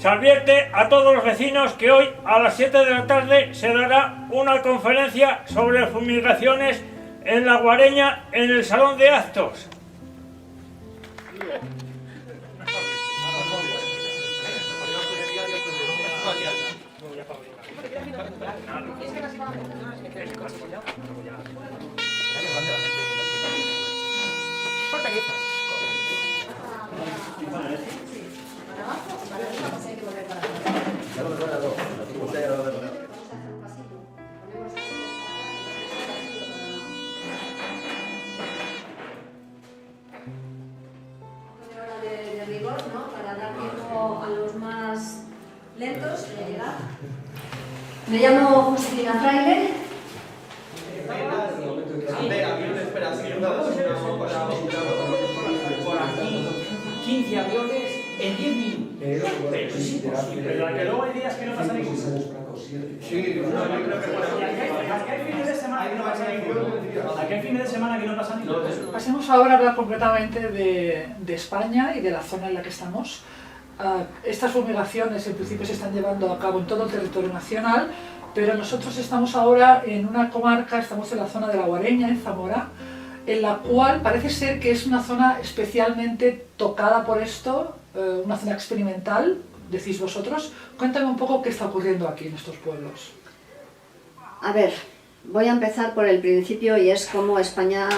Se advierte a todos los vecinos que hoy a las 7 de la tarde se dará una conferencia sobre fumigaciones en La Guareña en el Salón de Actos. De rigor, ¿no? Para dar tiempo a los más lentos de llegar. Me llamo Josefina Fraile. Por aquí, 15 aviones en 10 minutos. Pero es imposible. Pero que luego hay días que no pasa ninguno. Sí, aquí hay fines de semana que no pasa ninguno. Aquí hay fines de semana que no pasa ninguno. Pasemos ahora a hablar concretamente de España y de la zona en la que estamos. Estas fumigaciones en principio se están llevando a cabo en todo el territorio nacional, pero nosotros estamos ahora en una comarca, estamos en la zona de La Guareña, en Zamora, en la cual parece ser que es una zona especialmente tocada por esto, una zona experimental, decís vosotros. Cuéntame un poco qué está ocurriendo aquí en estos pueblos. A ver, voy a empezar por el principio y es cómo España,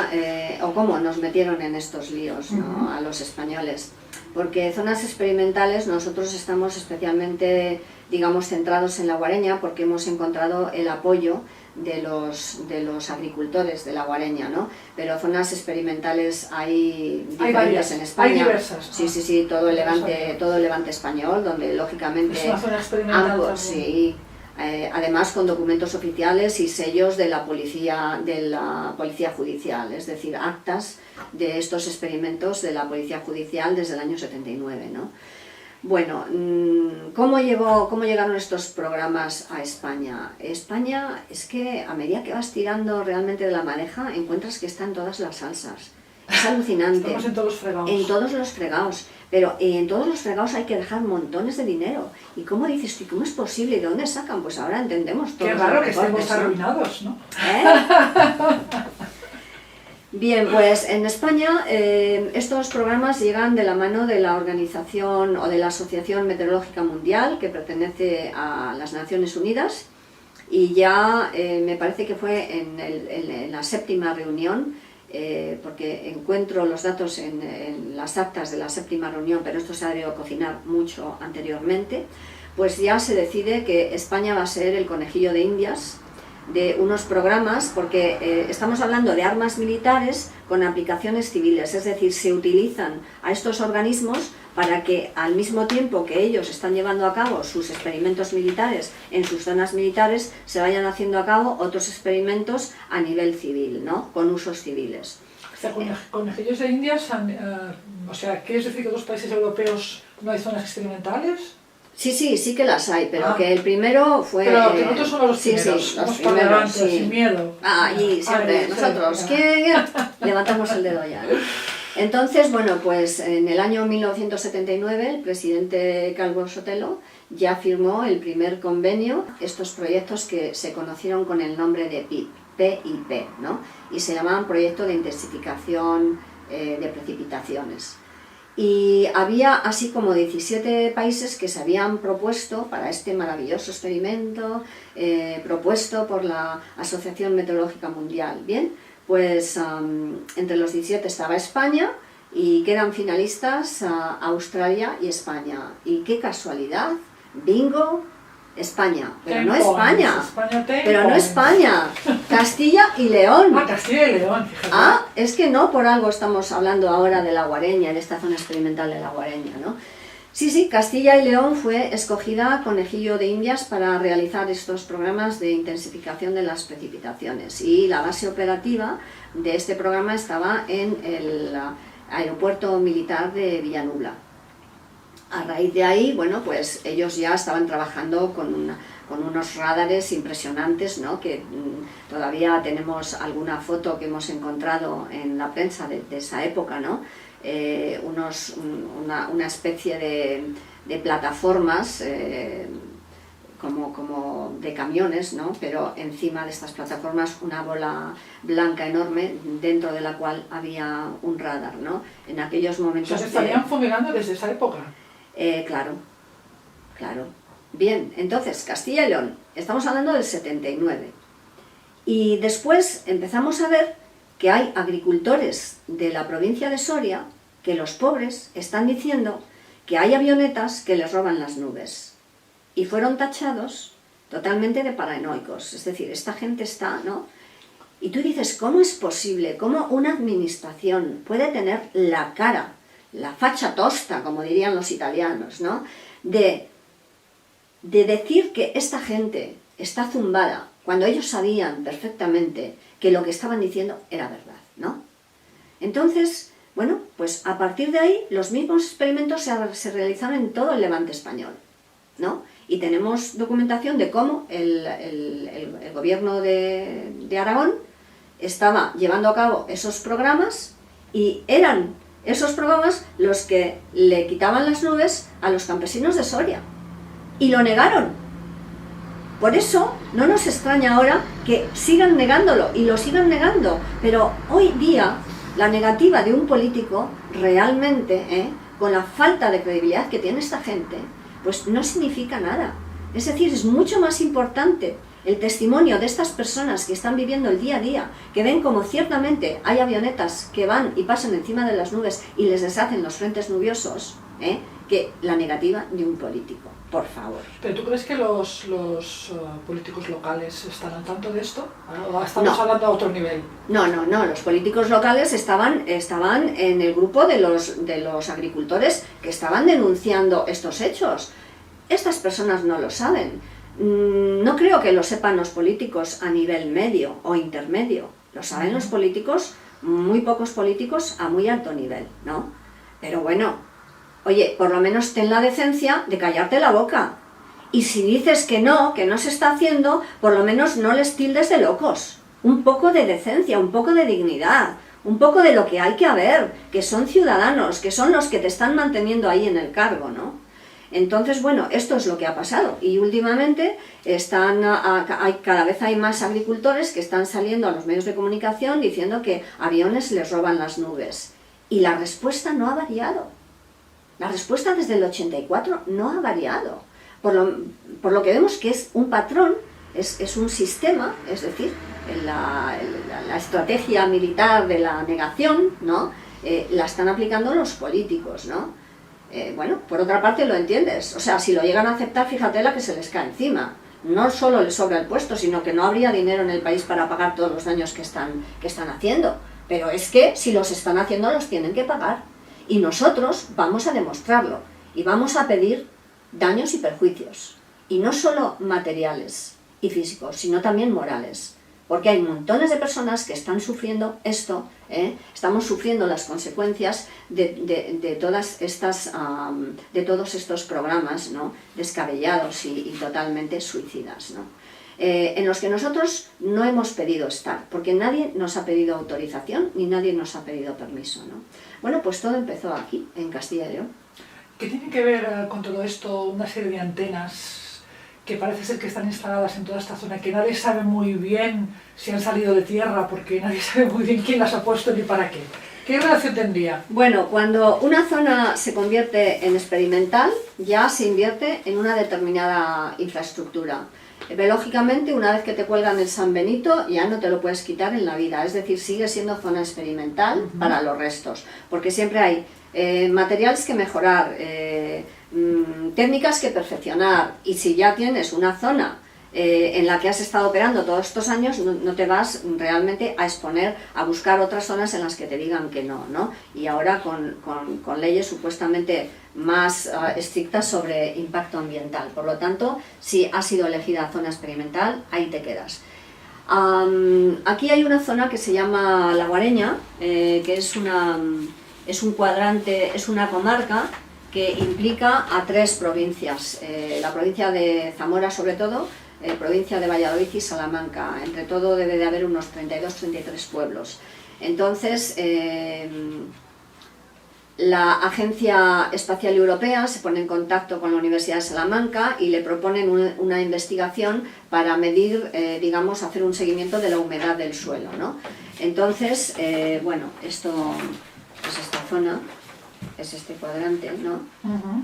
o cómo nos metieron en estos líos, ¿no? A los españoles. Porque zonas experimentales nosotros estamos especialmente, digamos, centrados en La Guareña porque hemos encontrado el apoyo de los agricultores de La Guareña, ¿no? Pero zonas experimentales hay diferentes en España. Hay diversas. Sí, todo el Levante español, donde lógicamente es una zona experimental ambos, sí. Además con documentos oficiales y sellos de la policía judicial, es decir, actas de estos experimentos de la policía judicial desde el año 79, ¿no? Bueno, ¿cómo llegaron estos programas a España? España es que a medida que vas tirando realmente de la madeja encuentras que están todas las salsas. Es alucinante. Estamos en todos los fregados. En todos los fregados. Pero en todos los fregados hay que dejar montones de dinero. ¿Y cómo dices tú? ¿Cómo es posible? ¿Y de dónde sacan? Pues ahora entendemos todo. Qué raro que estemos arruinados, ¿no? Bien, pues en España estos programas llegan de la mano de la organización o de la Asociación Meteorológica Mundial, que pertenece a las Naciones Unidas, y ya me parece que fue en la 7ª reunión, porque encuentro los datos en las actas de la 7ª reunión, pero esto se ha debido cocinar mucho anteriormente, pues ya se decide que España va a ser el conejillo de Indias de unos programas, porque estamos hablando de armas militares con aplicaciones civiles, es decir, se utilizan a estos organismos para que al mismo tiempo que ellos están llevando a cabo sus experimentos militares en sus zonas militares, se vayan haciendo a cabo otros experimentos a nivel civil, ¿no? Con usos civiles. O sea, conejillos de Indias, o sea, ¿quieres decir que en otros países europeos no hay zonas experimentales? Sí que las hay, pero que el primero fue... Pero que nosotros somos los primeros, sí, los primeros, sin miedo. Y siempre, nosotros, que levantamos el dedo ya, ¿no? Entonces, bueno, pues en el año 1979 el presidente Calvo Sotelo ya firmó el primer convenio, estos proyectos que se conocieron con el nombre de PIP, ¿no? Y se llamaban Proyecto de Intensificación de Precipitaciones. Y había así como 17 países que se habían propuesto para este maravilloso experimento propuesto por la Asociación Meteorológica Mundial. Bien, pues entre los 17 estaba España y quedan finalistas Australia y España. Y qué casualidad, bingo, España, pero no España, pero no España, Castilla y León. Castilla y León, fíjate. Es que no por algo estamos hablando ahora de La Guareña, de esta zona experimental de La Guareña, ¿no? Sí, Castilla y León fue escogida conejillo de Indias para realizar estos programas de intensificación de las precipitaciones, y la base operativa de este programa estaba en el aeropuerto militar de Villanubla. A raíz de ahí, bueno, pues ellos ya estaban trabajando con unos radares impresionantes, ¿no? Que todavía tenemos alguna foto que hemos encontrado en la prensa de esa época, ¿no? Una especie de plataformas como de camiones, ¿no? Pero encima de estas plataformas una bola blanca enorme dentro de la cual había un radar, ¿no? En aquellos momentos... O sea, se estarían fumigando desde esa época. Claro. Bien, entonces, Castilla y León, estamos hablando del 79. Y después empezamos a ver que hay agricultores de la provincia de Soria que los pobres están diciendo que hay avionetas que les roban las nubes. Y fueron tachados totalmente de paranoicos. Es decir, esta gente está, ¿no? Y tú dices, ¿cómo es posible? ¿Cómo una administración puede tener la cara, la faccia tosta, como dirían los italianos, ¿no? De decir que esta gente está zumbada, cuando ellos sabían perfectamente que lo que estaban diciendo era verdad, ¿no? Entonces, bueno, pues a partir de ahí los mismos experimentos se realizaron en todo el Levante español, ¿no? Y tenemos documentación de cómo el gobierno de Aragón estaba llevando a cabo esos programas y eran esos programas los que le quitaban las nubes a los campesinos de Soria. Y lo negaron. Por eso no nos extraña ahora que sigan negándolo y lo sigan negando. Pero hoy día la negativa de un político realmente, con la falta de credibilidad que tiene esta gente, pues no significa nada. Es decir, es mucho más importante el testimonio de estas personas que están viviendo el día a día, que ven como ciertamente hay avionetas que van y pasan encima de las nubes y les deshacen los frentes nubiosos, que la negativa de un político. Por favor. ¿Pero tú crees que los políticos locales están al tanto de esto? ¿O estamos hablando a otro nivel? No, los políticos locales estaban en el grupo de los agricultores que estaban denunciando estos hechos. Estas personas no lo saben. No creo que lo sepan los políticos a nivel medio o intermedio. Lo saben los políticos, muy pocos políticos a muy alto nivel, ¿no? Pero bueno, oye, por lo menos ten la decencia de callarte la boca. Y si dices que no se está haciendo, por lo menos no les tildes de locos. Un poco de decencia, un poco de dignidad, un poco de lo que hay que haber, que son ciudadanos, que son los que te están manteniendo ahí en el cargo, ¿no? Entonces, bueno, esto es lo que ha pasado. Y últimamente cada vez hay más agricultores que están saliendo a los medios de comunicación diciendo que aviones les roban las nubes. Y la respuesta no ha variado. La respuesta desde el 84 no ha variado. Por lo que vemos que es un patrón, es un sistema, es decir, la estrategia militar de la negación, ¿no? La están aplicando los políticos, ¿no? Bueno, por otra parte lo entiendes. O sea, si lo llegan a aceptar, fíjate la que se les cae encima. No solo les sobra el puesto, sino que no habría dinero en el país para pagar todos los daños que están haciendo. Pero es que si los están haciendo, los tienen que pagar. Y nosotros vamos a demostrarlo y vamos a pedir daños y perjuicios, y no solo materiales y físicos, sino también morales, porque hay montones de personas que están sufriendo esto, estamos sufriendo las consecuencias de todos estos programas, ¿no? Descabellados y totalmente suicidas, ¿no? En los que nosotros no hemos pedido estar, porque nadie nos ha pedido autorización ni nadie nos ha pedido permiso, ¿no? Bueno, pues todo empezó aquí, en Castilla y León. ¿Qué tiene que ver con todo esto una serie de antenas que parece ser que están instaladas en toda esta zona, que nadie sabe muy bien si han salido de tierra, porque nadie sabe muy bien quién las ha puesto ni para qué? ¿Qué relación tendría? Bueno, cuando una zona se convierte en experimental, ya se invierte en una determinada infraestructura. Lógicamente, una vez que te cuelgan el San Benito, ya no te lo puedes quitar en la vida, es decir, sigue siendo zona experimental para los restos, porque siempre hay materiales que mejorar, técnicas que perfeccionar, y si ya tienes una zona en la que has estado operando todos estos años, no te vas realmente a exponer a buscar otras zonas en las que te digan que no, ¿no? Y ahora con leyes supuestamente más estrictas sobre impacto ambiental. Por lo tanto, si has sido elegida zona experimental, ahí te quedas. Aquí hay una zona que se llama La Guareña, que es un cuadrante, es una comarca que implica a 3 provincias, la provincia de Zamora sobre todo, provincia de Valladolid y Salamanca. Entre todo debe de haber unos 32-33 pueblos. Entonces, la Agencia Espacial Europea se pone en contacto con la Universidad de Salamanca y le proponen una investigación para medir, digamos, hacer un seguimiento de la humedad del suelo, ¿no? Entonces, bueno, esto es esta zona, es este cuadrante, ¿no?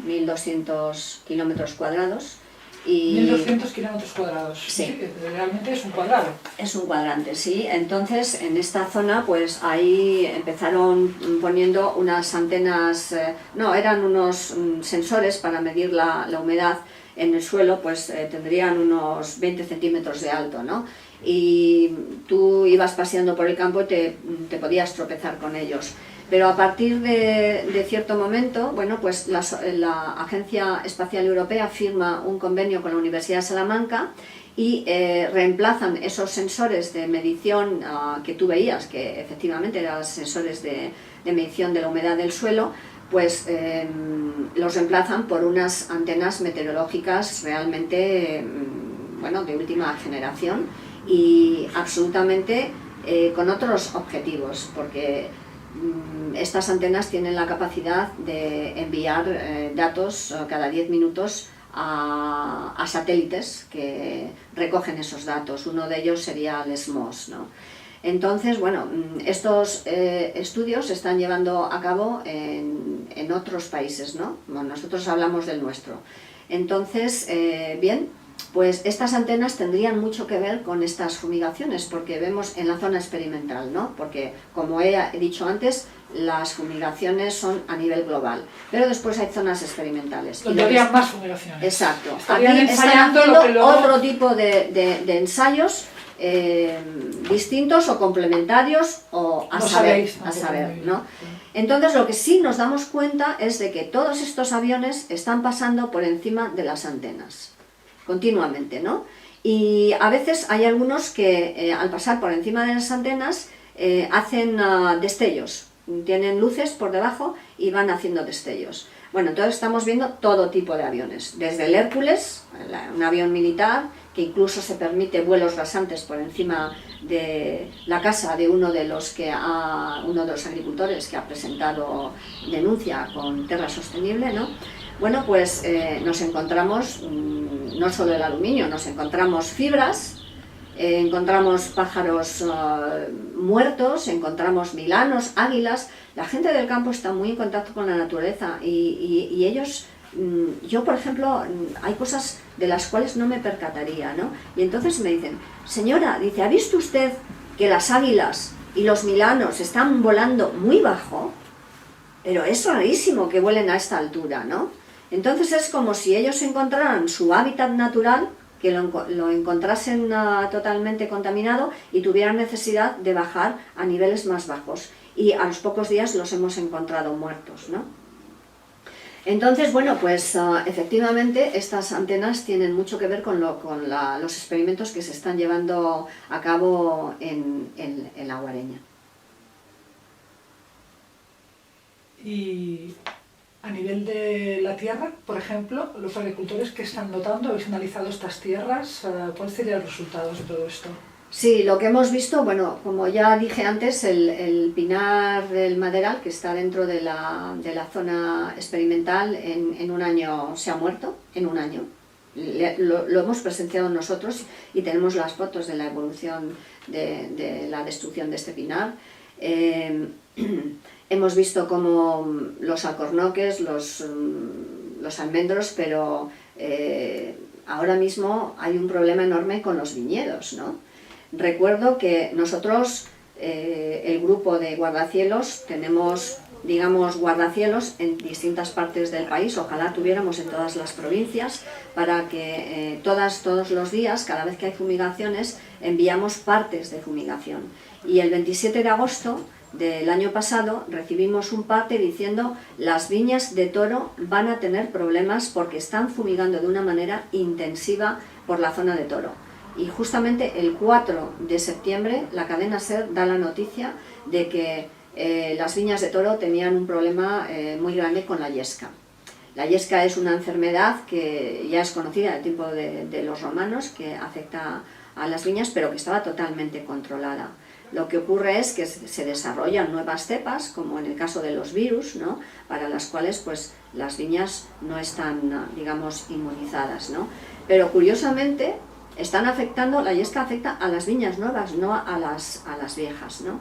1.200 kilómetros cuadrados. Y 1.200 kilómetros cuadrados. Sí. Realmente es un cuadrado. Es un cuadrante, sí. Entonces, en esta zona, pues ahí empezaron poniendo unas antenas, no, eran unos sensores para medir la humedad en el suelo, pues tendrían unos 20 centímetros de alto, ¿no? Y tú ibas paseando por el campo y te podías tropezar con ellos. Pero a partir de cierto momento, bueno, pues la Agencia Espacial Europea firma un convenio con la Universidad de Salamanca y reemplazan esos sensores de medición que tú veías, que efectivamente eran sensores de medición de la humedad del suelo, pues los reemplazan por unas antenas meteorológicas realmente, bueno, de última generación y absolutamente con otros objetivos, porque estas antenas tienen la capacidad de enviar datos cada 10 minutos a satélites que recogen esos datos. Uno de ellos sería el SMOS, ¿no? Entonces, bueno, estos estudios se están llevando a cabo en otros países, ¿no? Bueno, nosotros hablamos del nuestro. Entonces, bien, pues estas antenas tendrían mucho que ver con estas fumigaciones, porque vemos en la zona experimental, ¿no? Porque, como he dicho antes, las fumigaciones son a nivel global, pero después hay zonas experimentales. Donde habría más fumigaciones. Exacto. Estarían Aquí están ensayando haciendo lo que luego... otro tipo de ensayos distintos o complementarios o a No saber, sabéis, ¿no? Entonces lo que sí nos damos cuenta es de que todos estos aviones están pasando por encima de las antenas, continuamente, ¿no? Y a veces hay algunos que al pasar por encima de las antenas hacen destellos, tienen luces por debajo y van haciendo destellos. Bueno, entonces estamos viendo todo tipo de aviones, desde el Hércules, un avión militar, que incluso se permite vuelos rasantes por encima de la casa de uno de los agricultores que ha presentado denuncia con Terra Sostenible, ¿no? Bueno, pues nos encontramos no solo el aluminio, nos encontramos fibras, encontramos pájaros muertos, encontramos milanos, águilas. La gente del campo está muy en contacto con la naturaleza y ellos, yo por ejemplo, hay cosas de las cuales no me percataría, ¿no? Y entonces me dicen, señora, dice, ¿ha visto usted que las águilas y los milanos están volando muy bajo? Pero es rarísimo que vuelen a esta altura, ¿no? Entonces es como si ellos encontraran su hábitat natural, que lo encontrasen totalmente contaminado y tuvieran necesidad de bajar a niveles más bajos. Y a los pocos días los hemos encontrado muertos, ¿no? Entonces, bueno, pues efectivamente estas antenas tienen mucho que ver con los experimentos que se están llevando a cabo en la Guareña. Y a nivel de la tierra, por ejemplo, los agricultores que están notando, habéis analizado estas tierras, ¿cuáles serían los resultados de todo esto? Sí, lo que hemos visto, bueno, como ya dije antes, el pinar del Maderal, que está dentro de la zona experimental, en un año se ha muerto, en un año. Lo hemos presenciado nosotros y tenemos las fotos de la evolución de la destrucción de este pinar. Hemos visto como los alcornoques, los almendros, pero ahora mismo hay un problema enorme con los viñedos, ¿no? Recuerdo que nosotros, el grupo de guardacielos, tenemos, digamos, guardacielos en distintas partes del país, ojalá tuviéramos en todas las provincias, para que todos los días, cada vez que hay fumigaciones, enviamos partes de fumigación. Y el 27 de agosto del año pasado recibimos un parte diciendo las viñas de Toro van a tener problemas porque están fumigando de una manera intensiva por la zona de Toro. Y justamente el 4 de septiembre la cadena SER da la noticia de que las viñas de Toro tenían un problema muy grande con la yesca. La yesca es una enfermedad que ya es conocida del tiempo de los romanos, que afecta a las viñas, pero que estaba totalmente controlada. Lo que ocurre es que se desarrollan nuevas cepas, como en el caso de los virus, ¿no? Para las cuales pues, las viñas no están, digamos, inmunizadas, ¿no? Pero curiosamente, la yesca afecta a las viñas nuevas, no a las viejas, ¿no?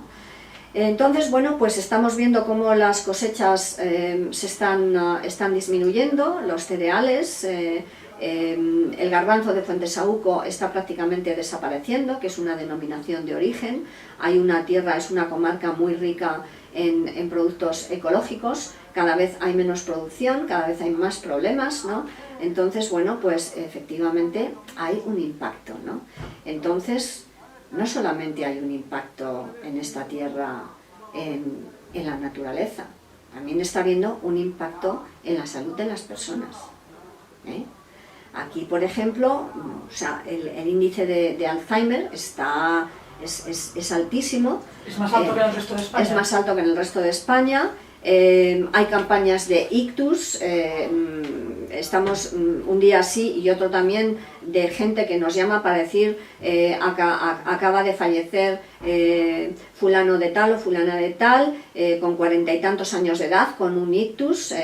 Entonces, bueno, pues estamos viendo cómo las cosechas están disminuyendo, los cereales, el garbanzo de Fuentesauco está prácticamente desapareciendo, que es una denominación de origen. Hay una tierra, es una comarca muy rica en productos ecológicos, cada vez hay menos producción, cada vez hay más problemas, ¿no? Entonces, bueno, pues efectivamente hay un impacto, ¿no? Entonces, no solamente hay un impacto en esta tierra, en la naturaleza, también está habiendo un impacto en la salud de las personas, ¿eh? Aquí, por ejemplo, o sea, el índice de Alzheimer es altísimo. ¿Es más alto que en el resto de España? Es más alto que en el resto de España. Hay campañas de ictus, estamos un día sí y otro también de gente que nos llama para decir acaba de fallecer fulano de tal o fulana de tal, con 40 y tantos años de edad, con un ictus,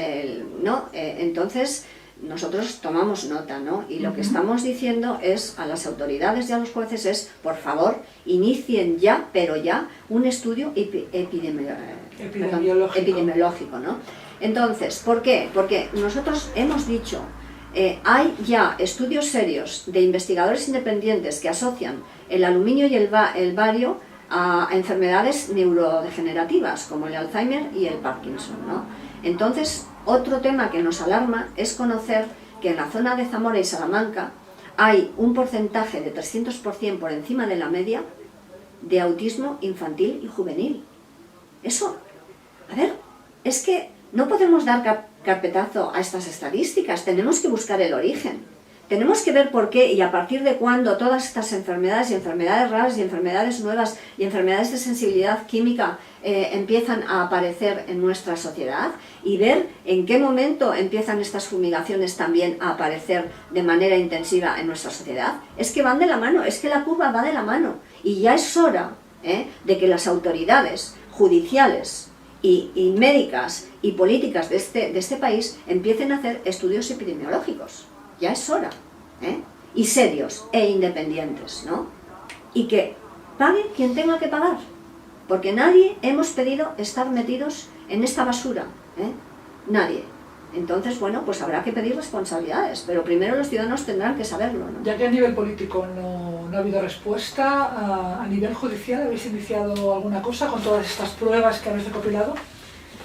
¿no? Entonces nosotros tomamos nota, ¿no? Y lo que estamos diciendo es a las autoridades y a los jueces es, por favor, inicien ya, pero ya, un estudio epidemiológico, ¿no? Entonces, ¿por qué? Porque nosotros hemos dicho, hay ya estudios serios de investigadores independientes que asocian el aluminio y el bario a enfermedades neurodegenerativas, como el Alzheimer y el Parkinson, ¿no? Entonces, otro tema que nos alarma es conocer que en la zona de Zamora y Salamanca hay un porcentaje de 300% por encima de la media de autismo infantil y juvenil. Eso, a ver, es que no podemos dar carpetazo a estas estadísticas, tenemos que buscar el origen. Tenemos que ver por qué y a partir de cuándo todas estas enfermedades y enfermedades raras y enfermedades nuevas y enfermedades de sensibilidad química empiezan a aparecer en nuestra sociedad y ver en qué momento empiezan estas fumigaciones también a aparecer de manera intensiva en nuestra sociedad. Es que van de la mano, es que la curva va de la mano y ya es hora de que las autoridades judiciales y médicas y políticas de este país empiecen a hacer estudios epidemiológicos. Ya es hora, y serios e independientes, ¿no? Y que pague quien tenga que pagar, porque nadie hemos pedido estar metidos en esta basura, nadie. Entonces, bueno, pues habrá que pedir responsabilidades, pero primero los ciudadanos tendrán que saberlo, ¿no? Ya que a nivel político no ha habido respuesta, ¿a nivel judicial habéis iniciado alguna cosa con todas estas pruebas que habéis recopilado?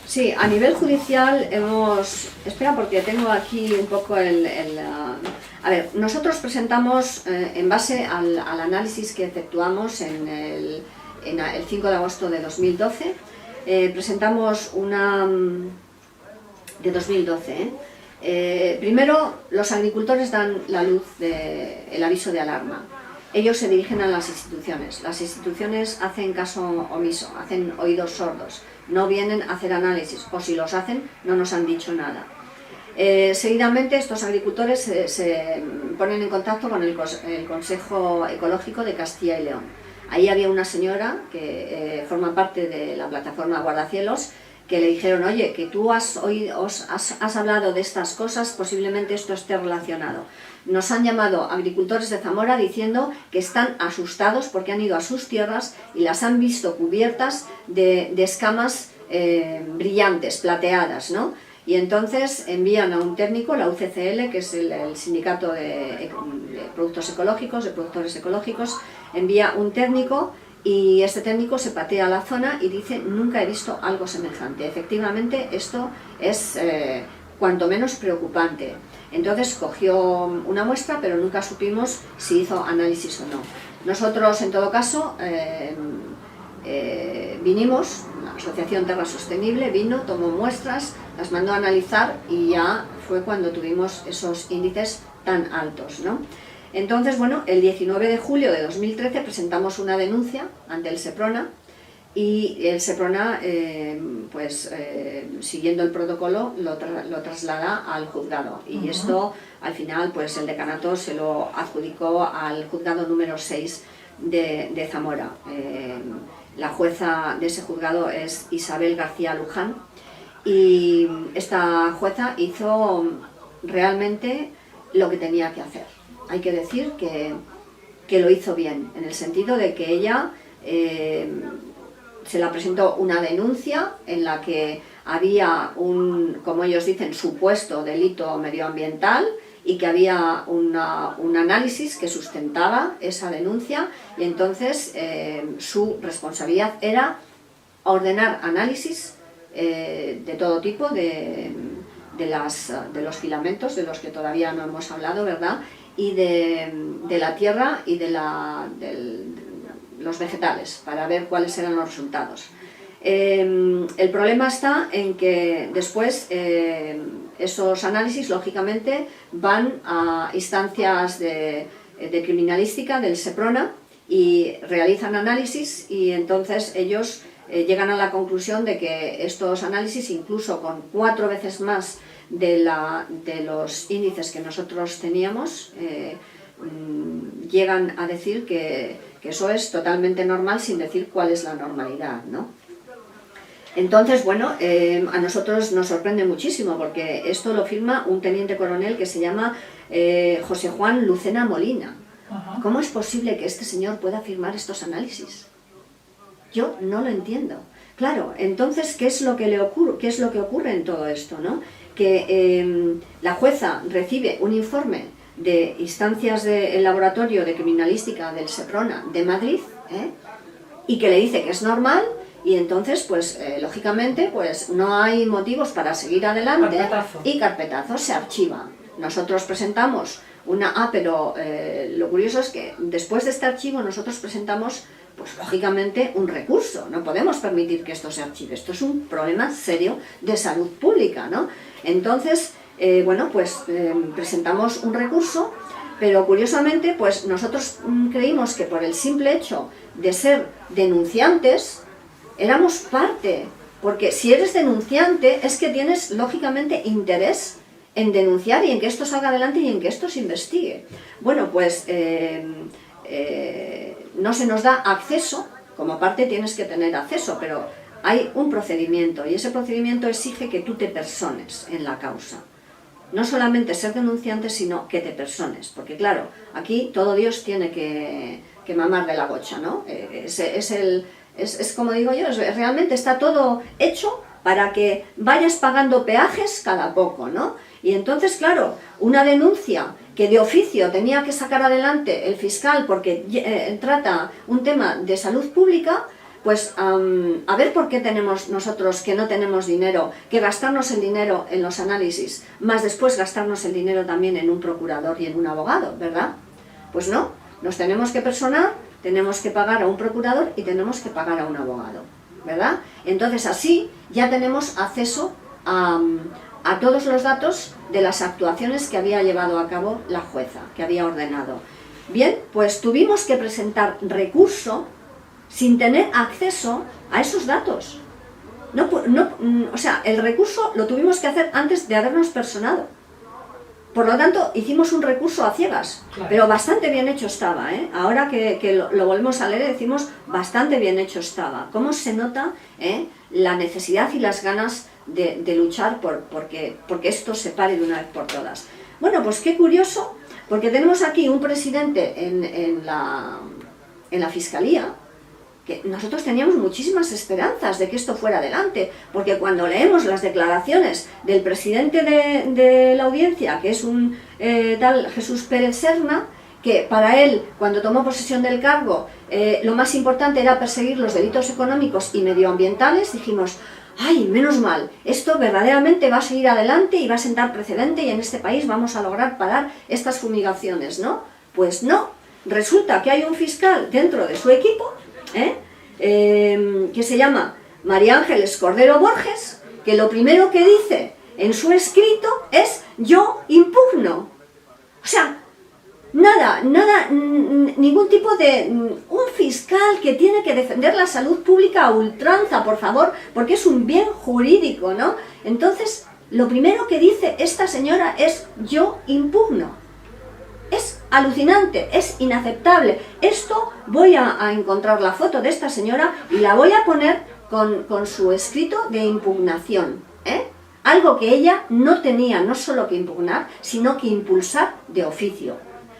Sí, a nivel judicial hemos... Espera, porque tengo aquí un poco A ver, nosotros presentamos, en base al análisis que efectuamos el 5 de agosto de 2012, presentamos una... de 2012, primero, los agricultores dan la luz, el aviso de alarma. Ellos se dirigen a las instituciones hacen caso omiso, hacen oídos sordos, no vienen a hacer análisis, o si los hacen, no nos han dicho nada. Seguidamente estos agricultores se ponen en contacto con el Consejo Ecológico de Castilla y León. Ahí había una señora que forma parte de la plataforma Guardacielos, que le dijeron, oye, que tú has hablado de estas cosas, posiblemente esto esté relacionado. Nos han llamado agricultores de Zamora diciendo que están asustados porque han ido a sus tierras y las han visto cubiertas de escamas brillantes, plateadas, ¿no? Y entonces envían a un técnico, la UCCL, que es el sindicato de productos ecológicos, de productores ecológicos, envía un técnico y este técnico se patea la zona y dice, nunca he visto algo semejante. Efectivamente, esto es cuanto menos preocupante. Entonces cogió una muestra, pero nunca supimos si hizo análisis o no. Nosotros, en todo caso, vinimos, la Asociación Terra Sostenible vino, tomó muestras, las mandó a analizar y ya fue cuando tuvimos esos índices tan altos, ¿no? Entonces, bueno, el 19 de julio de 2013 presentamos una denuncia ante el Seprona y el Seprona, siguiendo el protocolo, lo traslada al juzgado. Y esto, al final, pues el decanato se lo adjudicó al juzgado número 6 de Zamora. La jueza de ese juzgado es Isabel García Luján, y esta jueza hizo realmente lo que tenía que hacer. Hay que decir que lo hizo bien, en el sentido de que ella se la presentó una denuncia en la que había un, como ellos dicen, supuesto delito medioambiental, y que había un análisis que sustentaba esa denuncia, y entonces su responsabilidad era ordenar análisis de todo tipo, de los filamentos, de los que todavía no hemos hablado, ¿verdad?, y de la tierra y de los vegetales, para ver cuáles eran los resultados. El problema está en que después esos análisis, lógicamente, van a instancias de criminalística del Seprona y realizan análisis, y entonces ellos llegan a la conclusión de que estos análisis, incluso con 4 veces más de los índices que nosotros teníamos, llegan a decir que eso es totalmente normal, sin decir cuál es la normalidad, ¿no? Entonces, bueno, a nosotros nos sorprende muchísimo, porque esto lo firma un teniente coronel que se llama José Juan Lucena Molina. ¿Cómo es posible que este señor pueda firmar estos análisis? Yo no lo entiendo. Claro, entonces, ¿qué es lo que ocurre en todo esto, ¿no? Que la jueza recibe un informe de instancias del laboratorio de criminalística del Seprona de Madrid, y que le dice que es normal, y entonces, pues, lógicamente, pues no hay motivos para seguir adelante, y carpetazo, se archiva. Nosotros presentamos pero lo curioso es que después de este archivo nosotros presentamos, pues lógicamente, un recurso. No podemos permitir que esto se archive. Esto es un problema serio de salud pública, ¿no? Entonces, bueno, pues presentamos un recurso, pero curiosamente, pues nosotros creímos que por el simple hecho de ser denunciantes, éramos parte, porque si eres denunciante es que tienes lógicamente interés en denunciar y en que esto salga adelante y en que esto se investigue. Bueno, pues no se nos da acceso, como parte tienes que tener acceso, pero hay un procedimiento, y ese procedimiento exige que tú te persones en la causa. No solamente ser denunciante, sino que te persones, porque claro, aquí todo Dios tiene que mamar de la bocha, ¿no? Es como digo yo, realmente está todo hecho para que vayas pagando peajes cada poco, ¿no? Y entonces, claro, una denuncia que de oficio tenía que sacar adelante el fiscal porque trata un tema de salud pública, pues a ver por qué tenemos nosotros que no tenemos dinero, que gastarnos el dinero en los análisis, más después gastarnos el dinero también en un procurador y en un abogado, ¿verdad? Pues no, nos tenemos que personar, tenemos que pagar a un procurador y tenemos que pagar a un abogado, ¿verdad? Entonces así ya tenemos acceso a todos los datos de las actuaciones que había llevado a cabo la jueza, que había ordenado. Bien, pues tuvimos que presentar recurso sin tener acceso a esos datos. O sea, el recurso lo tuvimos que hacer antes de habernos personado. Por lo tanto, hicimos un recurso a ciegas, claro, pero bastante bien hecho estaba, ¿eh? Ahora que lo volvemos a leer, decimos bastante bien hecho estaba. ¿Cómo se nota la necesidad y las ganas de luchar porque esto se pare de una vez por todas? Bueno, pues qué curioso, porque tenemos aquí un presidente en la Fiscalía, que nosotros teníamos muchísimas esperanzas de que esto fuera adelante, porque cuando leemos las declaraciones del presidente de la audiencia, que es un tal Jesús Pérez Serna, que para él, cuando tomó posesión del cargo, lo más importante era perseguir los delitos económicos y medioambientales, dijimos, ¡ay, menos mal! Esto verdaderamente va a seguir adelante y va a sentar precedente y en este país vamos a lograr parar estas fumigaciones, ¿no? Pues no, resulta que hay un fiscal dentro de su equipo, que se llama María Ángeles Cordero Borges, que lo primero que dice en su escrito es yo impugno. O sea, Nada, ningún tipo de... Un fiscal que tiene que defender la salud pública a ultranza, por favor, porque es un bien jurídico, ¿no? Entonces, lo primero que dice esta señora es: yo impugno. Es alucinante, es inaceptable. Esto voy a encontrar la foto de esta señora y la voy a poner con su escrito de impugnación, ¿eh? Algo que ella no tenía no solo que impugnar, sino que impulsar de oficio.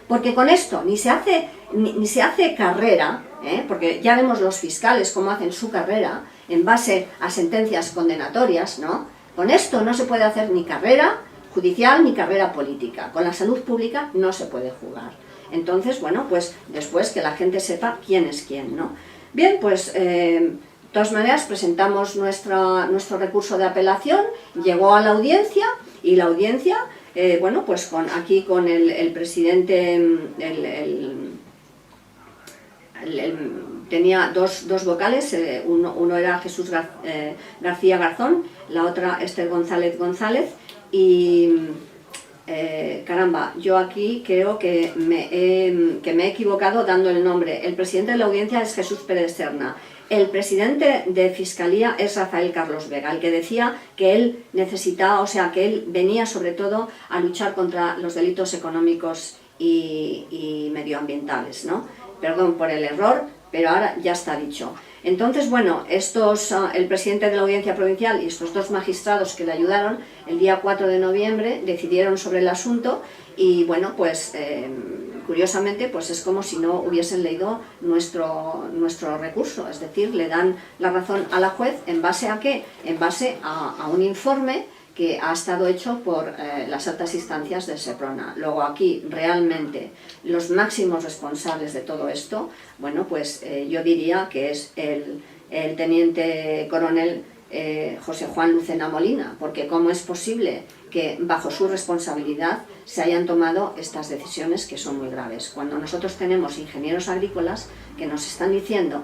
Porque con esto ni se hace carrera, porque ya vemos los fiscales cómo hacen su carrera en base a sentencias condenatorias, ¿no? Con esto no se puede hacer ni carrera judicial ni carrera política. Con la salud pública no se puede jugar. Entonces, bueno, pues después que la gente sepa quién es quién, ¿no? Bien, pues de todas maneras presentamos nuestro recurso de apelación, llegó a la audiencia y la audiencia... bueno, pues aquí con el presidente, tenía dos vocales, uno era Jesús García Garzón, la otra Esther González González, y caramba, yo aquí creo que me he equivocado dando el nombre. El presidente de la audiencia es Jesús Pérez Serna. El presidente de Fiscalía es Rafael Carlos Vega, el que decía que él necesitaba, o sea, que él venía sobre todo a luchar contra los delitos económicos y medioambientales, ¿no? Perdón por el error, pero ahora ya está dicho. Entonces, bueno, el presidente de la Audiencia Provincial y estos dos magistrados que le ayudaron, el día 4 de noviembre decidieron sobre el asunto y, bueno, pues... curiosamente, pues es como si no hubiesen leído nuestro recurso, es decir, le dan la razón a la juez en base a ¿qué? En base a un informe que ha estado hecho por las altas instancias del Seprona. Luego aquí, realmente, los máximos responsables de todo esto, bueno, pues yo diría que es el teniente coronel José Juan Lucena Molina, porque ¿cómo es posible que bajo su responsabilidad se hayan tomado estas decisiones que son muy graves? Cuando nosotros tenemos ingenieros agrícolas que nos están diciendo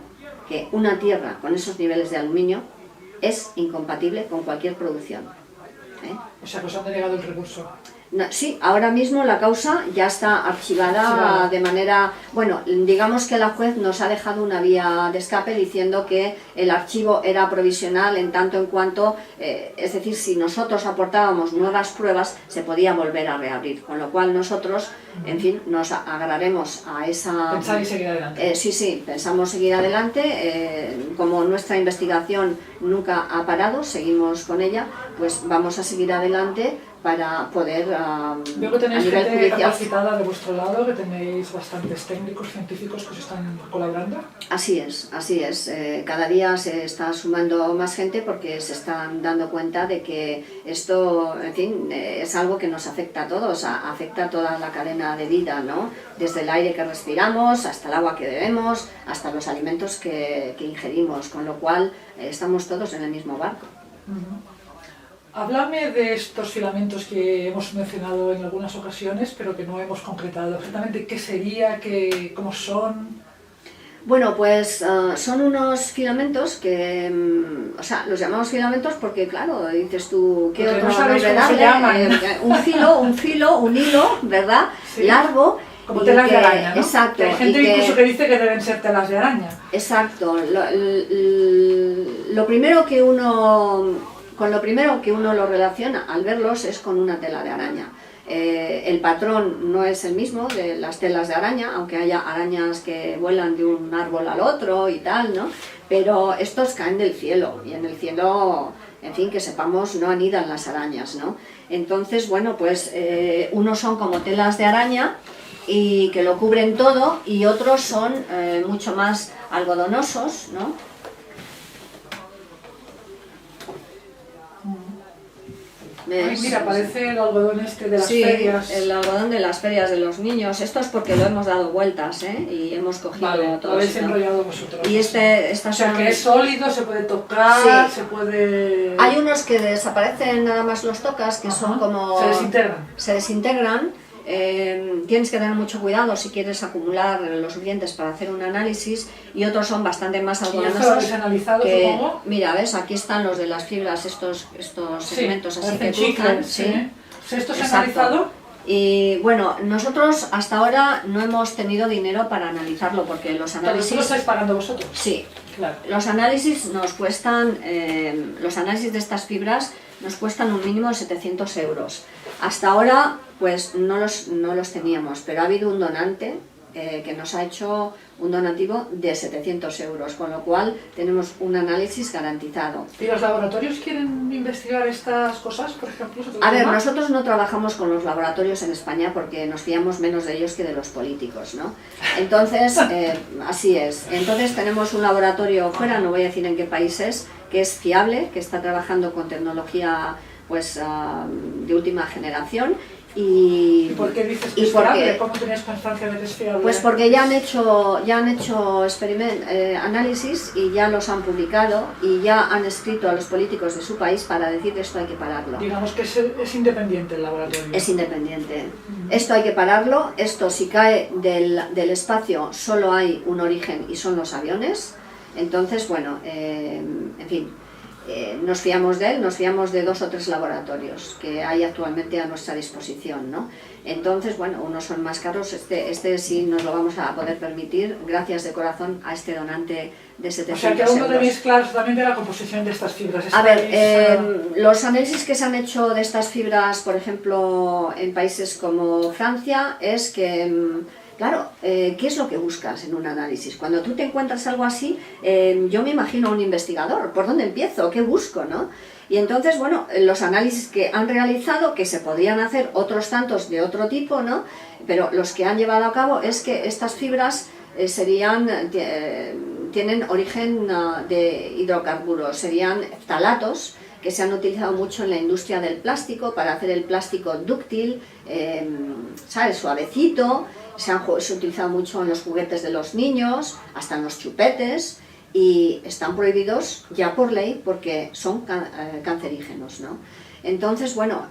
que una tierra con esos niveles de aluminio es incompatible con cualquier producción. O sea, que os han denegado el recurso. No, sí, ahora mismo la causa ya está archivada de manera... Bueno, digamos que la juez nos ha dejado una vía de escape diciendo que el archivo era provisional en tanto en cuanto... es decir, si nosotros aportábamos nuevas pruebas, se podía volver a reabrir. Con lo cual nosotros, en fin, nos agarraremos a esa... ¿Pensáis seguir adelante? Sí, pensamos seguir adelante. Como nuestra investigación nunca ha parado, seguimos con ella, pues vamos a seguir adelante para poder veo que tenéis a nivel gente judicial... capacitada de vuestro lado, que tenéis bastantes técnicos, científicos que os están colaborando. Así es, así es. Cada día se está sumando más gente porque se están dando cuenta de que esto, en fin, es algo que nos afecta a todos, afecta a toda la cadena de vida, ¿no? Desde el aire que respiramos, hasta el agua que bebemos, hasta los alimentos que ingerimos, con lo cual estamos todos en el mismo barco. Háblame de estos filamentos que hemos mencionado en algunas ocasiones, pero que no hemos concretado. Exactamente qué sería, cómo son. Bueno, pues son unos filamentos que, o sea, los llamamos filamentos porque, claro, dices tú, ¿qué porque otro no sabéis nombre cómo se darle? llaman. Un hilo, ¿verdad? Sí. Largo. Como telas de araña, ¿no? Exacto. Que hay gente incluso que dice que deben ser telas de araña. Exacto. Lo primero que uno... Con lo primero que uno lo relaciona al verlos es con una tela de araña. El patrón no es el mismo de las telas de araña, aunque haya arañas que vuelan de un árbol al otro y tal, ¿no? Pero estos caen del cielo, y en el cielo, en fin, que sepamos, no anidan las arañas, ¿no? Entonces, bueno, pues unos son como telas de araña y que lo cubren todo, y otros son mucho más algodonosos, ¿no? Ay, mira, parece el algodón este de las sí, ferias. El algodón de las ferias de los niños. Esto es porque lo hemos dado vueltas, y hemos cogido todo lo habéis esto. enrollado vosotros. Y estas o sea, son... que es sólido, se puede tocar, Sí. se puede... Hay unos que desaparecen nada más los tocas, que son como... Se desintegran. Se desintegran. Tienes que tener mucho cuidado si quieres acumular los suficientes para hacer un análisis, y otros son bastante más ¿Y esto lo algodonosos. habéis analizado, supongo? Mira, ves, aquí están los de las fibras, estos segmentos así que parecen cruzan. chicles, sí. O sea, ¿esto se ha Exacto. analizado? Y bueno, nosotros hasta ahora no hemos tenido dinero para analizarlo porque los Pero análisis... lo estáis pagando vosotros. Sí, Claro. los análisis nos cuestan, los análisis de estas fibras nos cuestan un mínimo de 700 euros. Hasta ahora pues no los teníamos, pero ha habido un donante que nos ha hecho un donativo de 700 euros, con lo cual tenemos un análisis garantizado. ¿Y los laboratorios quieren investigar estas cosas, por ejemplo? A ver, nosotros no trabajamos con los laboratorios en España porque nos fiamos menos de ellos que de los políticos, ¿no? Entonces, así es. Entonces tenemos un laboratorio fuera, no voy a decir en qué país es, que es fiable, que está trabajando con tecnología pues de última generación. ¿Y por qué dices que es fiable? ¿Cómo tenías constancia de que es fiable? Pues porque ya han hecho análisis y ya los han publicado y ya han escrito a los políticos de su país para decir que esto hay que pararlo. Digamos que es independiente el laboratorio. Es independiente. Esto hay que pararlo, esto si cae del espacio solo hay un origen y son los aviones. Entonces, bueno, en fin, nos fiamos de él, nos fiamos de 2 o 3 laboratorios que hay actualmente a nuestra disposición, ¿no? Entonces, bueno, unos son más caros, este sí nos lo vamos a poder permitir, gracias de corazón a este donante de 700 euros. O sea que aún no tenéis claro también de la composición de estas fibras. A ver, los análisis que se han hecho de estas fibras, por ejemplo, en países como Francia, es que... Claro, ¿qué es lo que buscas en un análisis? Cuando tú te encuentras algo así, yo me imagino a un investigador, ¿por dónde empiezo? ¿Qué busco? ¿No? Y entonces, bueno, los análisis que han realizado, que se podrían hacer otros tantos de otro tipo, ¿no? Pero los que han llevado a cabo es que estas fibras tienen origen de hidrocarburos, serían ftalatos, que se han utilizado mucho en la industria del plástico para hacer el plástico dúctil, ¿sabes? Suavecito. Se ha utilizado mucho en los juguetes de los niños, hasta en los chupetes, y están prohibidos ya por ley porque son cancerígenos, ¿no? Entonces, bueno,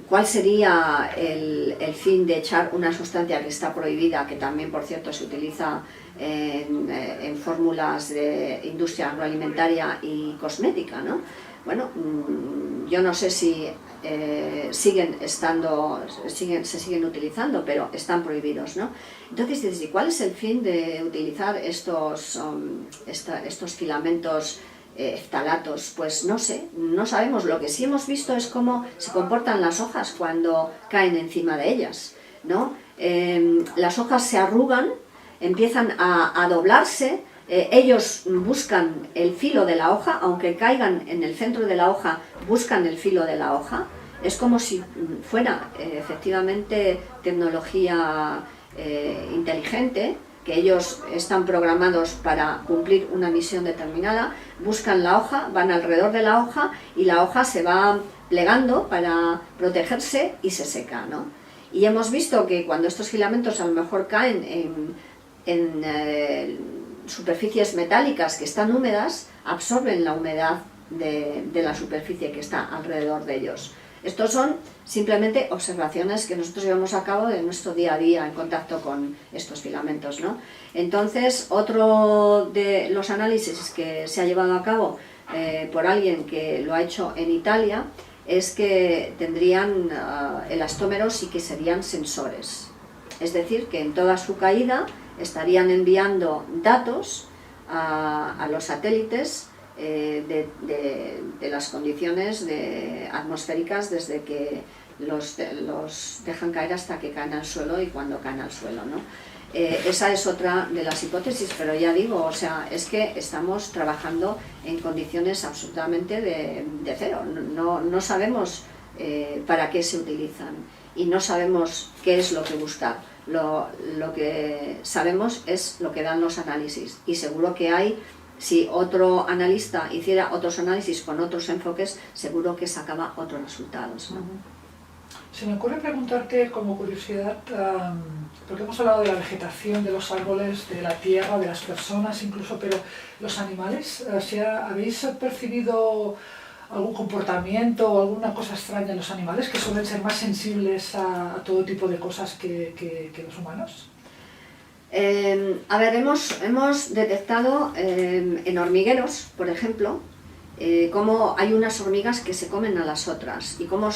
¿cuál sería el fin de echar una sustancia que está prohibida, que también, por cierto, se utiliza en fórmulas de industria agroalimentaria y cosmética, ¿no? Bueno, yo no sé si se siguen utilizando, pero están prohibidos, ¿no? Entonces dices, ¿y cuál es el fin de utilizar estos filamentos ftalatos? Pues no sé, no sabemos. Lo que sí hemos visto es cómo se comportan las hojas cuando caen encima de ellas, ¿no? Las hojas se arrugan, empiezan a doblarse. Ellos buscan el filo de la hoja, aunque caigan en el centro de la hoja, buscan el filo de la hoja. Es como si fuera efectivamente tecnología inteligente, que ellos están programados para cumplir una misión determinada, buscan la hoja, van alrededor de la hoja y la hoja se va plegando para protegerse y se seca, ¿no? Y hemos visto que cuando estos filamentos a lo mejor caen en superficies metálicas que están húmedas, absorben la humedad de la superficie que está alrededor de ellos. Estos son simplemente observaciones que nosotros llevamos a cabo en nuestro día a día en contacto con estos filamentos, ¿no? Entonces, otro de los análisis que se ha llevado a cabo por alguien que lo ha hecho en Italia es que tendrían elastómeros y que serían sensores. Es decir, que en toda su caída estarían enviando datos a los satélites de las condiciones atmosféricas desde que los dejan caer hasta que caen al suelo y cuando caen al suelo, ¿no? Esa es otra de las hipótesis, pero ya digo, o sea, es que estamos trabajando en condiciones absolutamente de cero. No sabemos para qué se utilizan y no sabemos qué es lo que buscar. Lo que sabemos es lo que dan los análisis, y seguro que hay, si otro analista hiciera otros análisis con otros enfoques, seguro que sacaba otros resultados, ¿no? Se me ocurre preguntarte como curiosidad, porque hemos hablado de la vegetación, de los árboles, de la tierra, de las personas incluso, pero los animales, ¿habéis percibido algún comportamiento o alguna cosa extraña en los animales que suelen ser más sensibles a todo tipo de cosas que los humanos? A ver, hemos detectado en hormigueros, por ejemplo, cómo hay unas hormigas que se comen a las otras y cómo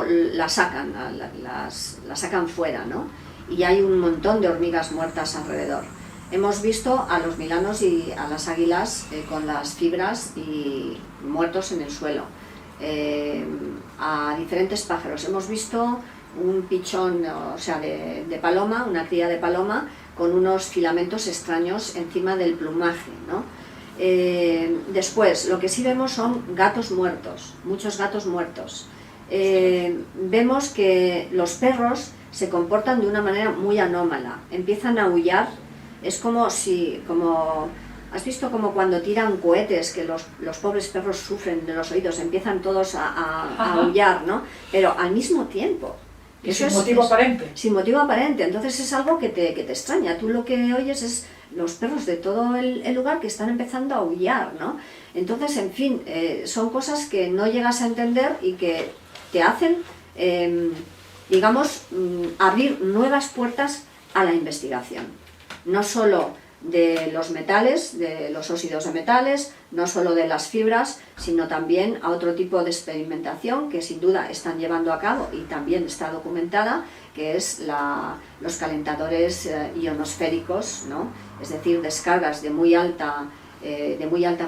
las sacan, las sacan fuera, ¿no? Y hay un montón de hormigas muertas alrededor. Hemos visto a los milanos y a las águilas con las fibras y muertos en el suelo, a diferentes pájaros. Hemos visto un pichón, o sea, de paloma, una cría de paloma con unos filamentos extraños encima del plumaje, ¿no? Después, lo que sí vemos son gatos muertos, muchos gatos muertos. Vemos que los perros se comportan de una manera muy anómala, empiezan a aullar, es como si, ¿has visto como cuando tiran cohetes que los pobres perros sufren de los oídos, empiezan todos a aullar, ¿no? Pero al mismo tiempo. Y sin motivo aparente. Sin motivo aparente, entonces es algo que te extraña, tú lo que oyes es los perros de todo el lugar que están empezando a aullar, ¿no? Entonces, en fin, son cosas que no llegas a entender y que te hacen, digamos, abrir nuevas puertas a la investigación. No solo de los metales, de los óxidos de metales, no solo de las fibras, sino también a otro tipo de experimentación que sin duda están llevando a cabo y también está documentada, que es los calentadores ionosféricos, ¿no? Es decir, descargas de muy alta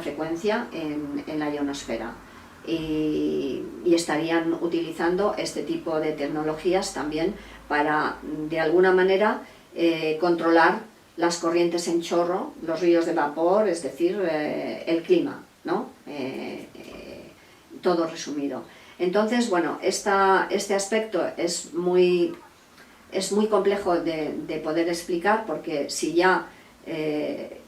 frecuencia en la ionosfera. Y estarían utilizando este tipo de tecnologías también para, de alguna manera, controlar las corrientes en chorro, los ríos de vapor, es decir, el clima, ¿no? Todo resumido. Entonces, bueno, este aspecto es muy complejo de poder explicar, porque si ya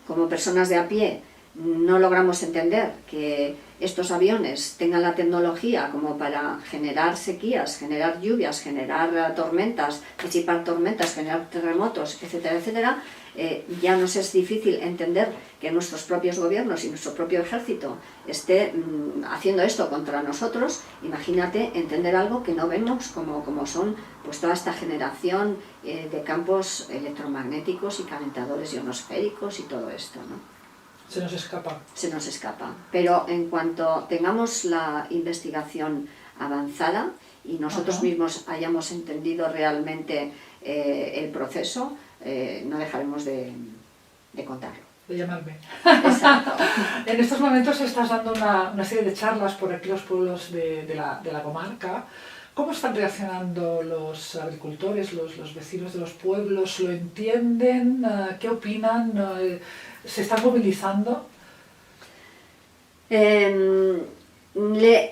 como personas de a pie no logramos entender que estos aviones tengan la tecnología como para generar sequías, generar lluvias, generar tormentas, disipar tormentas, generar terremotos, etcétera, etcétera, ya nos es difícil entender que nuestros propios gobiernos y nuestro propio ejército esté haciendo esto contra nosotros. Imagínate entender algo que no vemos como son pues toda esta generación de campos electromagnéticos y calentadores ionosféricos y todo esto, ¿no? Se nos escapa. Se nos escapa. Pero en cuanto tengamos la investigación avanzada y nosotros mismos hayamos entendido realmente el proceso, no dejaremos de contarlo. De llamarme. Exacto. En estos momentos estás dando una serie de charlas por aquí los pueblos de la comarca. ¿Cómo están reaccionando los agricultores, los vecinos de los pueblos? ¿Lo entienden? ¿Qué opinan? ¿Se están movilizando?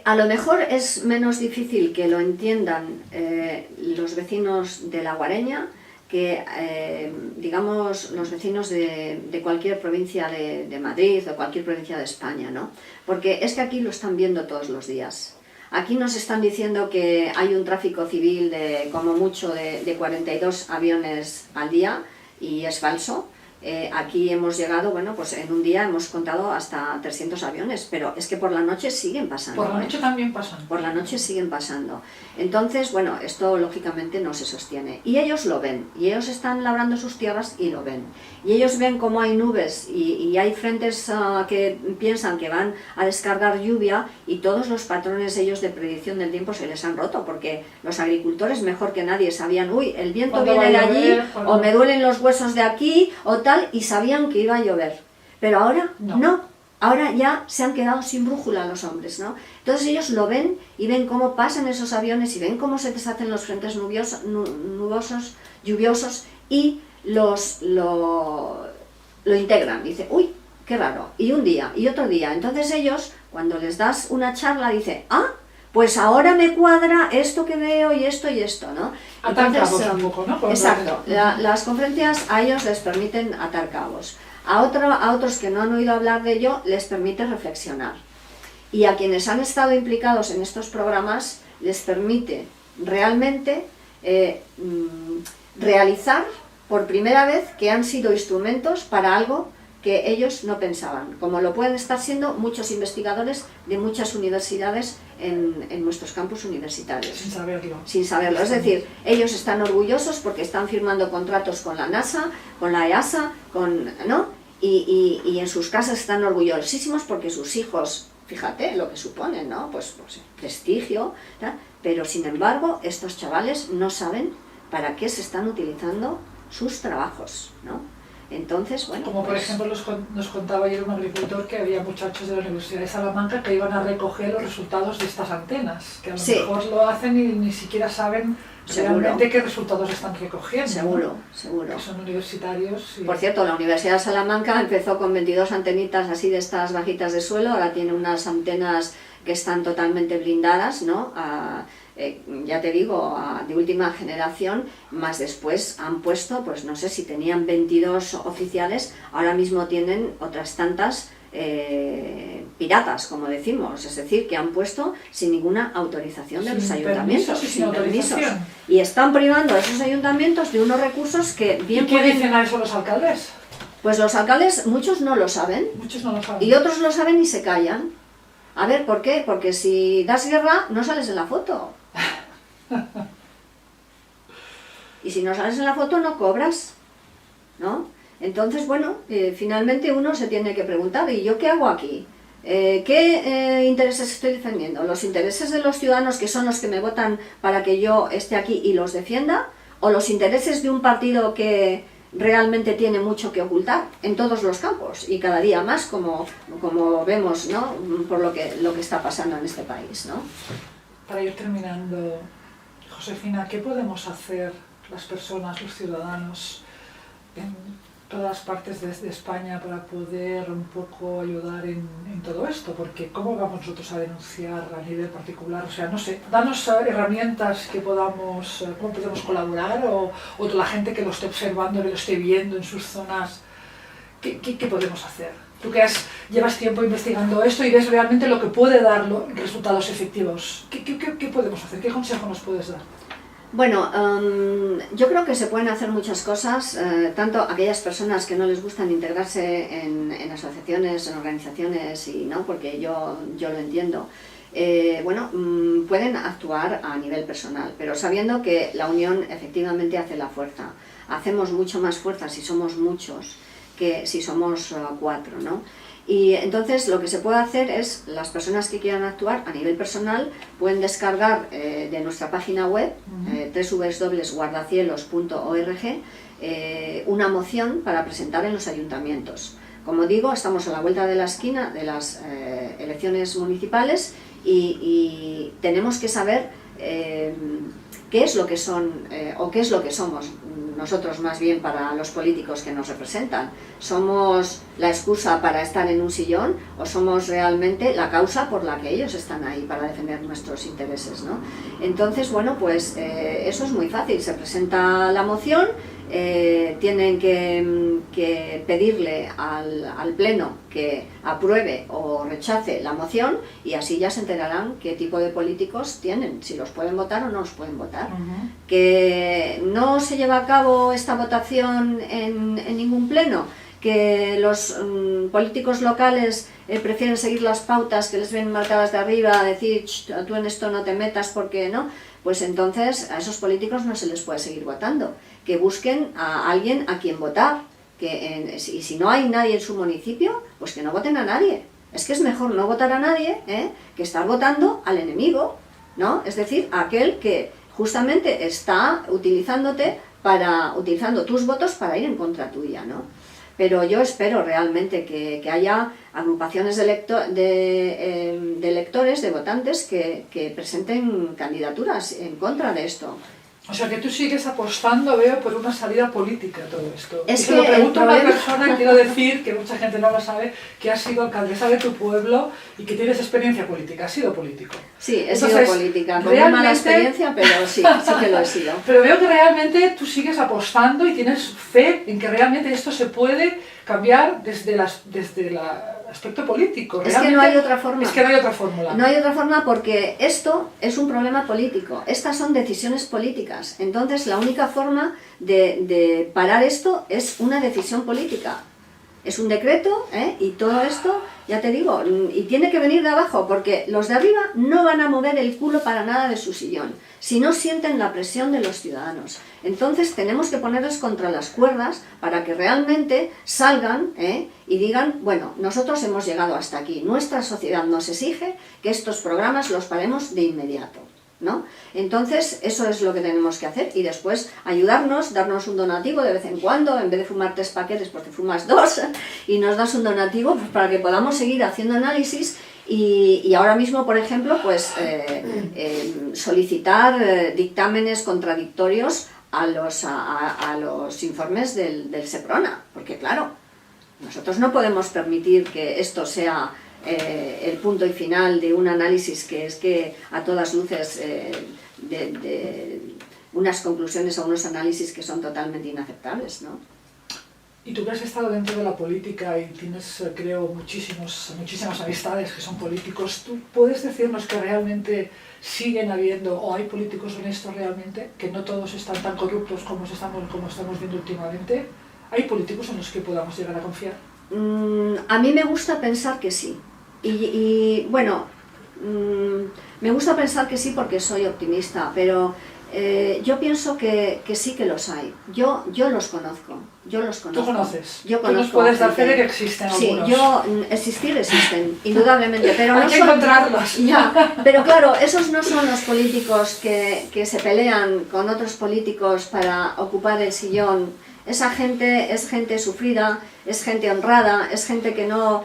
A lo mejor es menos difícil que lo entiendan los vecinos de La Guareña que, digamos, los vecinos de cualquier provincia de Madrid o cualquier provincia de España, ¿no? Porque es que aquí lo están viendo todos los días. Aquí nos están diciendo que hay un tráfico civil de como mucho de 42 aviones al día y es falso. Aquí hemos llegado, bueno, pues en un día hemos contado hasta 300 aviones, pero es que por la noche siguen pasando. Por la noche también pasan. Por la noche siguen pasando. Entonces, bueno, esto lógicamente no se sostiene. Y ellos lo ven, y ellos están labrando sus tierras y lo ven. Y ellos ven cómo hay nubes y hay frentes que piensan que van a descargar lluvia y todos los patrones ellos de predicción del tiempo se les han roto, porque los agricultores mejor que nadie sabían, uy, el viento viene de allí, o me duelen los huesos de aquí, o tal, y sabían que iba a llover. Pero ahora no. Ahora ya se han quedado sin brújula los hombres, ¿no? Entonces ellos lo ven y ven cómo pasan esos aviones y ven cómo se deshacen los frentes nubosos, lluviosos y lo integran. Dice, uy, qué raro. Y un día, y otro día. Entonces ellos, cuando les das una charla, dicen, pues ahora me cuadra esto que veo y esto, ¿no? Atar cabos un poco, ¿no? Exacto. Las conferencias a ellos les permiten atar cabos. A otros que no han oído hablar de ello les permite reflexionar. Y a quienes han estado implicados en estos programas les permite realmente realizar por primera vez que han sido instrumentos para algo que ellos no pensaban, como lo pueden estar siendo muchos investigadores de muchas universidades en nuestros campus universitarios. Sin saberlo. Sin saberlo. Es decir, ellos están orgullosos porque están firmando contratos con la NASA, con la EASA, ¿no? Y en sus casas están orgullosísimos porque sus hijos fíjate lo que supone, ¿no? Pues prestigio, ¿tá? Pero sin embargo estos chavales no saben para qué se están utilizando sus trabajos, ¿no? Entonces, bueno, como por ejemplo nos contaba ayer un agricultor que había muchachos de la Universidad de Salamanca que iban a recoger los resultados de estas antenas, que a lo mejor lo hacen y ni siquiera saben realmente qué resultados están recogiendo. Seguro, ¿no? seguro. Que son universitarios. Por cierto, la Universidad de Salamanca empezó con 22 antenitas así de estas bajitas de suelo, ahora tiene unas antenas que están totalmente blindadas, ¿no? Ya te digo, de última generación, más después han puesto, pues no sé si tenían 22 oficiales, ahora mismo tienen otras tantas piratas, como decimos, es decir, que han puesto sin ninguna autorización de los ayuntamientos, sin permisos, y están privando a esos ayuntamientos de unos recursos que bien pueden... ¿Y qué dicen a eso los alcaldes? Pues los alcaldes, muchos no lo saben, y otros lo saben y se callan. A ver, ¿por qué? Porque si das guerra no sales en la foto. Y si no sales en la foto no cobras, ¿no? Entonces, bueno, finalmente uno se tiene que preguntar, ¿y yo qué hago aquí? ¿Qué intereses estoy defendiendo? ¿Los intereses de los ciudadanos, que son los que me votan para que yo esté aquí y los defienda? ¿O los intereses de un partido que realmente tiene mucho que ocultar en todos los campos y cada día más, como vemos, ¿no? Por lo que está pasando en este país, ¿no? Para ir terminando, Josefina, ¿qué podemos hacer las personas, los ciudadanos, en todas las partes de España para poder un poco ayudar en todo esto? Porque ¿cómo vamos nosotros a denunciar a nivel particular? O sea, no sé, danos herramientas que podamos, cómo podemos colaborar, o la gente que lo esté observando, que lo esté viendo en sus zonas, ¿qué podemos hacer? Tú que llevas tiempo investigando esto y ves realmente lo que puede dar resultados efectivos, ¿qué podemos hacer? ¿Qué consejo nos puedes dar? Bueno, yo creo que se pueden hacer muchas cosas, tanto aquellas personas que no les gustan integrarse en asociaciones, en organizaciones, y no, porque yo lo entiendo, pueden actuar a nivel personal, pero sabiendo que la unión efectivamente hace la fuerza. Hacemos mucho más fuerza si somos muchos que si somos 4, ¿no? Y entonces lo que se puede hacer es, las personas que quieran actuar a nivel personal pueden descargar de nuestra página web, www.guardacielos.org, una moción para presentar en los ayuntamientos. Como digo, estamos a la vuelta de la esquina de las elecciones municipales y tenemos que saber qué es lo que son o qué es lo que somos nosotros, más bien, para los políticos que nos representan. ¿Somos la excusa para estar en un sillón o somos realmente la causa por la que ellos están ahí para defender nuestros intereses, ¿no? Entonces, bueno, pues eso es muy fácil. Se presenta la moción, tienen que pedirle al Pleno que apruebe o rechace la moción, y así ya se enterarán qué tipo de políticos tienen, si los pueden votar o no los pueden votar. Que no se lleva a cabo esta votación en ningún pleno, que los políticos locales prefieren seguir las pautas que les ven marcadas de arriba, decir, tú en esto no te metas porque no, pues entonces a esos políticos no se les puede seguir votando. Que busquen a alguien a quien votar, y si no hay nadie en su municipio, pues que no voten a nadie. Es que es mejor no votar a nadie, que estar votando al enemigo, ¿no? Es decir, a aquel que justamente está utilizando tus votos para ir en contra tuya, ¿no? Pero yo espero realmente que haya agrupaciones de electores, de votantes, que presenten candidaturas en contra de esto. O sea, que tú sigues apostando, veo, por una salida política a todo esto. Es y se lo pregunto a una persona, quiero decir, que mucha gente no lo sabe, que has sido alcaldesa de tu pueblo y que tienes experiencia política. ¿Has sido político? Sí, he sido política. Con una mala experiencia, pero sí que lo he sido. Pero veo que realmente tú sigues apostando y tienes fe en que realmente esto se puede cambiar desde el aspecto político. Es que no hay otra forma. Es que no hay otra fórmula. No hay otra forma, porque esto es un problema político. Estas son decisiones políticas. Entonces la única forma de parar esto es una decisión política. Es un decreto, y todo esto, ya te digo, y tiene que venir de abajo, porque los de arriba no van a mover el culo para nada de su sillón, si no sienten la presión de los ciudadanos. Entonces tenemos que ponerles contra las cuerdas para que realmente salgan y digan, bueno, nosotros hemos llegado hasta aquí, nuestra sociedad nos exige que estos programas los paremos de inmediato, ¿no? Entonces eso es lo que tenemos que hacer, y después ayudarnos, darnos un donativo de vez en cuando, en vez de fumar 3 paquetes pues te fumas 2 y nos das un donativo pues, para que podamos seguir haciendo análisis y ahora mismo, por ejemplo, pues solicitar dictámenes contradictorios a los informes del Seprona, porque claro, nosotros no podemos permitir que esto sea el punto y final de un análisis que es que a todas luces de unas conclusiones o unos análisis que son totalmente inaceptables, ¿no? Y tú que has estado dentro de la política y tienes, creo, muchísimas amistades que son políticos, ¿tú puedes decirnos que realmente siguen habiendo, o hay políticos honestos realmente, que no todos están tan corruptos como estamos viendo últimamente? ¿Hay políticos en los que podamos llegar a confiar? A mí me gusta pensar que sí. Y bueno, me gusta pensar que sí porque soy optimista, pero yo pienso que sí que los hay. Yo los conozco. ¿Tú conoces? Yo conozco. ¿Tú nos puedes dar fe de que existen algunos? Sí, existir existen, indudablemente, pero hay no que son, encontrarlos. Ya, pero claro, esos no son los políticos que se pelean con otros políticos para ocupar el sillón. Esa gente es gente sufrida, es gente honrada, es gente que no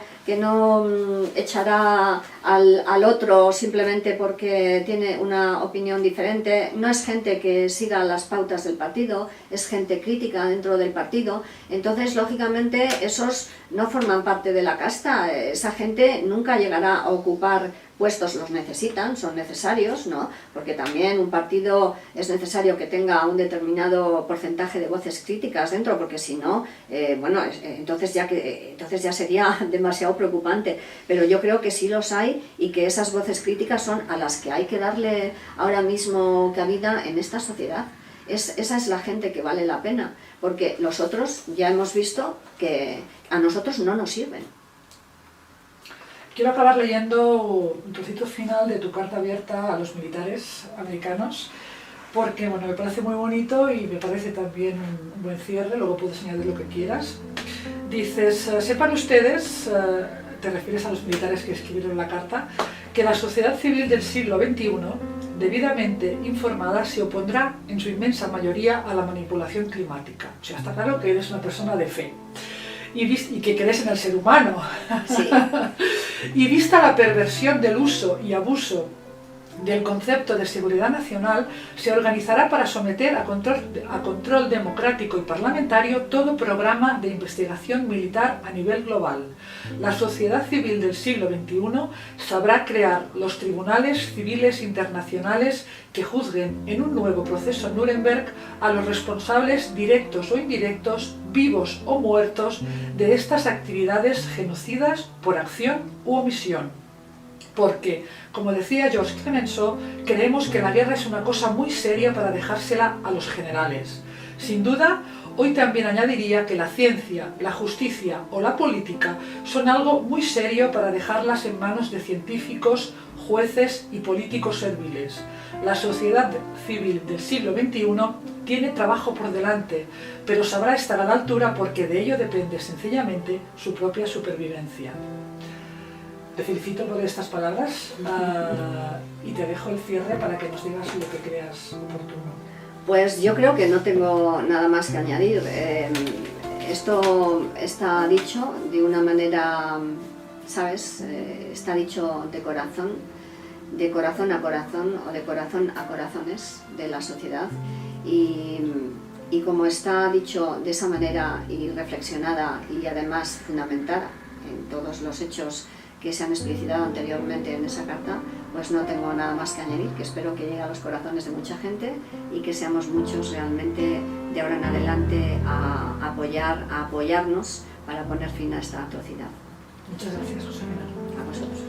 echará al otro simplemente porque tiene una opinión diferente. No es gente que siga las pautas del partido, es gente crítica dentro del partido. Entonces, lógicamente, esos no forman parte de la casta. Esa gente nunca llegará a ocupar puestos, los necesitan, son necesarios, ¿no? Porque también un partido es necesario que tenga un determinado porcentaje de voces críticas dentro, porque si no, bueno, entonces ya sería demasiado preocupante. Pero yo creo que sí los hay y que esas voces críticas son a las que hay que darle ahora mismo cabida en esta sociedad. Esa es la gente que vale la pena, porque los otros ya hemos visto que a nosotros no nos sirven. Quiero acabar leyendo un trocito final de tu carta abierta a los militares americanos, porque bueno, me parece muy bonito y me parece también un buen cierre, luego puedes añadir lo que quieras. Dices, sepan ustedes, te refieres a los militares que escribieron la carta, que la sociedad civil del siglo XXI, debidamente informada, se opondrá en su inmensa mayoría a la manipulación climática. O sea, está claro que eres una persona de fe. Y que crees en el ser humano. Sí. Y vista la perversión del uso y abuso del concepto de seguridad nacional, se organizará para someter a control democrático y parlamentario todo programa de investigación militar a nivel global. La sociedad civil del siglo XXI sabrá crear los tribunales civiles internacionales que juzguen en un nuevo proceso Nuremberg a los responsables directos o indirectos, vivos o muertos, de estas actividades genocidas por acción u omisión. Porque, como decía Georges Clemenceau, creemos que la guerra es una cosa muy seria para dejársela a los generales. Sin duda, hoy también añadiría que la ciencia, la justicia o la política son algo muy serio para dejarlas en manos de científicos, jueces y políticos serviles. La sociedad civil del siglo XXI tiene trabajo por delante, pero sabrá estar a la altura porque de ello depende sencillamente su propia supervivencia. Te felicito por estas palabras y te dejo el cierre para que nos digas lo que creas oportuno. Pues yo creo que no tengo nada más que añadir. Esto está dicho de una manera, ¿sabes? Está dicho de corazón a corazón o de corazón a corazones de la sociedad. Y como está dicho de esa manera y reflexionada y además fundamentada en todos los hechos que se han explicitado anteriormente en esa carta, pues no tengo nada más que añadir, que espero que llegue a los corazones de mucha gente y que seamos muchos realmente de ahora en adelante a apoyarnos para poner fin a esta atrocidad. Muchas gracias, Josefina. A vosotros.